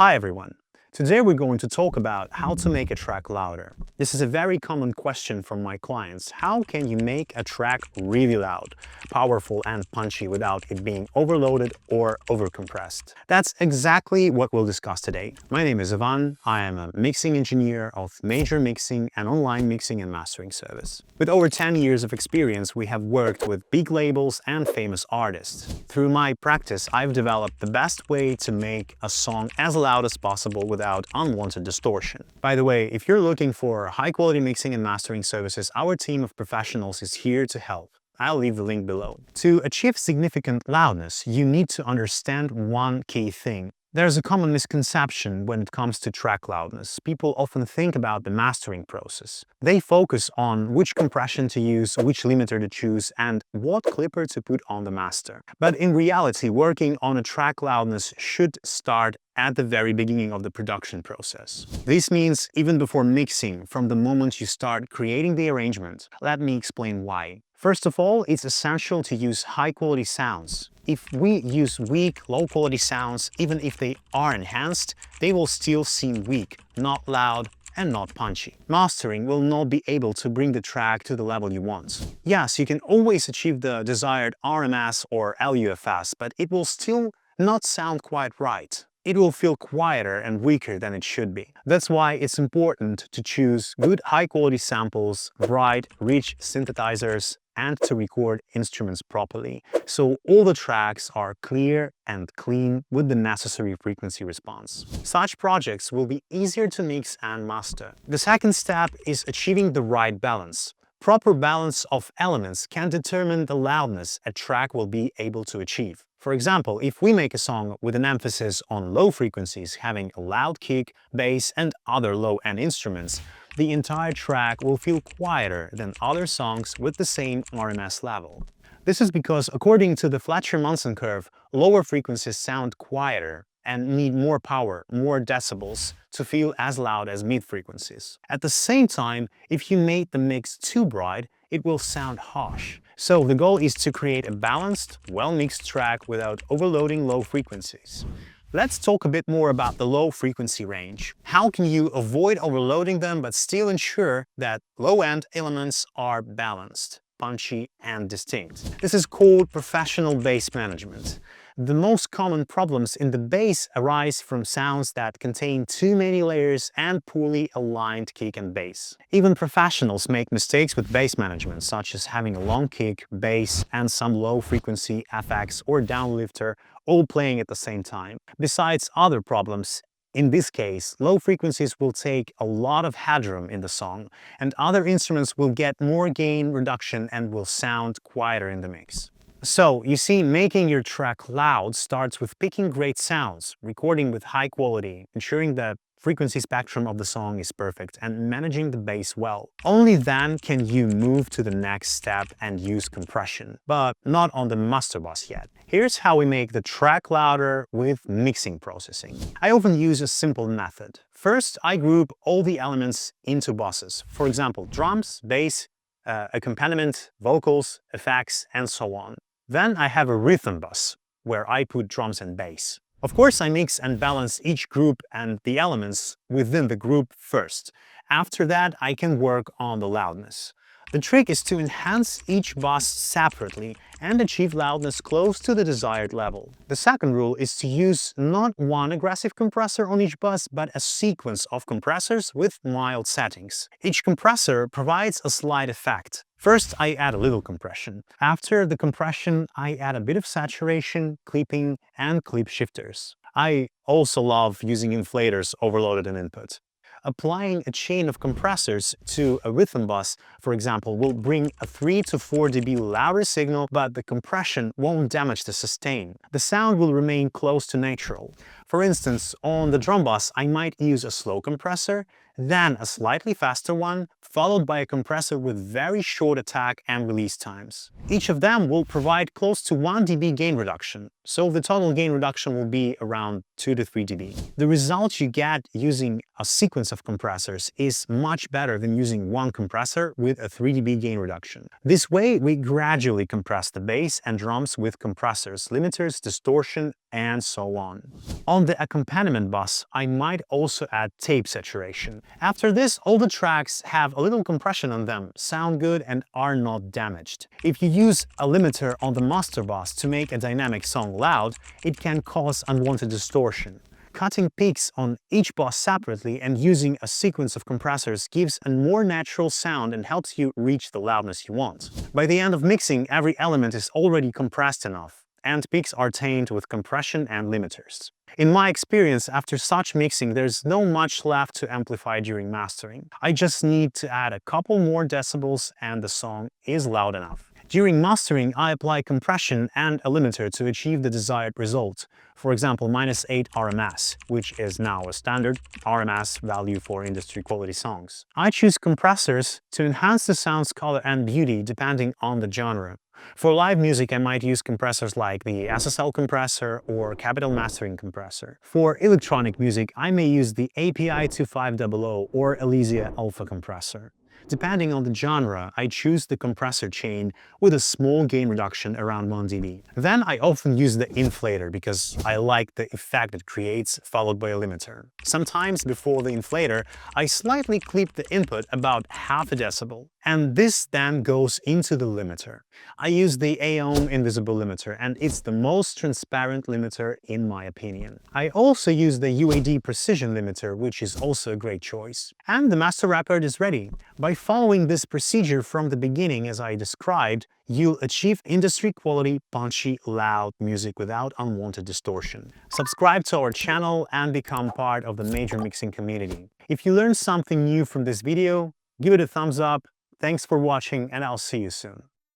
Hi everyone! Today we're going to talk about how to make a track louder. This is a very common question from my clients. How can you make a track really loud, powerful and punchy without it being overloaded or overcompressed? That's exactly what we'll discuss today. My name is Ivan. I am a mixing engineer of major mixing and online mixing and mastering service. With over 10 years of experience, we have worked with big labels and famous artists. Through my practice, I've developed the best way to make a song as loud as possible without unwanted distortion. By the way, if you're looking for high-quality mixing and mastering services, our team of professionals is here to help. I'll leave the link below. To achieve significant loudness, you need to understand one key thing. There's a common misconception when it comes to track loudness. People often think about the mastering process. They focus on which compression to use, which limiter to choose, and what clipper to put on the master. But in reality, working on a track loudness should start at the very beginning of the production process. This means even before mixing, from the moment you start creating the arrangement. Let me explain why. First of all, it's essential to use high-quality sounds. If we use weak, low-quality sounds, even if they are enhanced, they will still seem weak, not loud, and not punchy. Mastering will not be able to bring the track to the level you want. Yes, you can always achieve the desired RMS or LUFS, but it will still not sound quite right. It will feel quieter and weaker than it should be. That's why it's important to choose good high-quality samples, bright, rich synthesizers, and to record instruments properly, so all the tracks are clear and clean with the necessary frequency response. Such projects will be easier to mix and master. The second step is achieving the right balance. Proper balance of elements can determine the loudness a track will be able to achieve. For example, if we make a song with an emphasis on low frequencies, having a loud kick, bass, and other low-end instruments, the entire track will feel quieter than other songs with the same RMS level. This is because, according to the Fletcher-Munson curve, lower frequencies sound quieter and need more power, more decibels, to feel as loud as mid-frequencies. At the same time, if you made the mix too bright, it will sound harsh. So the goal is to create a balanced, well-mixed track without overloading low frequencies. Let's talk a bit more about the low frequency range. How can you avoid overloading them but still ensure that low-end elements are balanced, punchy, and distinct? This is called professional bass management. The most common problems in the bass arise from sounds that contain too many layers and poorly aligned kick and bass. Even professionals make mistakes with bass management, such as having a long kick, bass, and some low-frequency FX or downlifter all playing at the same time. Besides other problems, in this case, low frequencies will take a lot of headroom in the song, and other instruments will get more gain reduction and will sound quieter in the mix. So, you see, making your track loud starts with picking great sounds, recording with high quality, ensuring the frequency spectrum of the song is perfect, and managing the bass well. Only then can you move to the next step and use compression, but not on the master bus yet. Here's how we make the track louder with mixing processing. I often use a simple method. First, I group all the elements into buses. For example, drums, bass, accompaniment, vocals, effects, and so on. Then I have a rhythm bus, where I put drums and bass. Of course, I mix and balance each group and the elements within the group first. After that, I can work on the loudness. The trick is to enhance each bus separately and achieve loudness close to the desired level. The second rule is to use not one aggressive compressor on each bus, but a sequence of compressors with mild settings. Each compressor provides a slight effect. First, I add a little compression. After the compression, I add a bit of saturation, clipping, and clip shifters. I also love using inflators overloaded in input. Applying a chain of compressors to a rhythm bus, for example, will bring a 3 to 4 dB louder signal, but the compression won't damage the sustain. The sound will remain close to natural. For instance, on the drum bus, I might use a slow compressor, then a slightly faster one, followed by a compressor with very short attack and release times. Each of them will provide close to 1 dB gain reduction, so the total gain reduction will be around 2 to 3 dB. The result you get using a sequence of compressors is much better than using one compressor with a 3 dB gain reduction. This way, we gradually compress the bass and drums with compressors, limiters, distortion, and so on. On the accompaniment bus, I might also add tape saturation. After this, all the tracks have a little compression on them, sound good, and are not damaged. If you use a limiter on the master bus to make a dynamic song loud, it can cause unwanted distortion. Cutting peaks on each bus separately and using a sequence of compressors gives a more natural sound and helps you reach the loudness you want. By the end of mixing, every element is already compressed enough, and peaks are tamed with compression and limiters. In my experience, after such mixing, there's no much left to amplify during mastering. I just need to add a couple more decibels and the song is loud enough. During mastering, I apply compression and a limiter to achieve the desired result. For example, -8 RMS, which is now a standard RMS value for industry quality songs. I choose compressors to enhance the sound's color and beauty depending on the genre. For live music, I might use compressors like the SSL compressor or Capital Mastering compressor. For electronic music, I may use the API 2500 or Elysia Alpha compressor. Depending on the genre, I choose the compressor chain with a small gain reduction around 1 dB. Then I often use the inflator because I like the effect it creates, followed by a limiter. Sometimes before the inflator, I slightly clip the input about half a decibel, and this then goes into the limiter. I use the AOM invisible limiter, and it's the most transparent limiter in my opinion. I also use the UAD precision limiter, which is also a great choice. And the master record is ready. By following this procedure from the beginning as I described, you'll achieve industry-quality, punchy, loud music without unwanted distortion. Subscribe to our channel and become part of the major mixing community. If you learned something new from this video, give it a thumbs up. Thanks for watching, and I'll see you soon.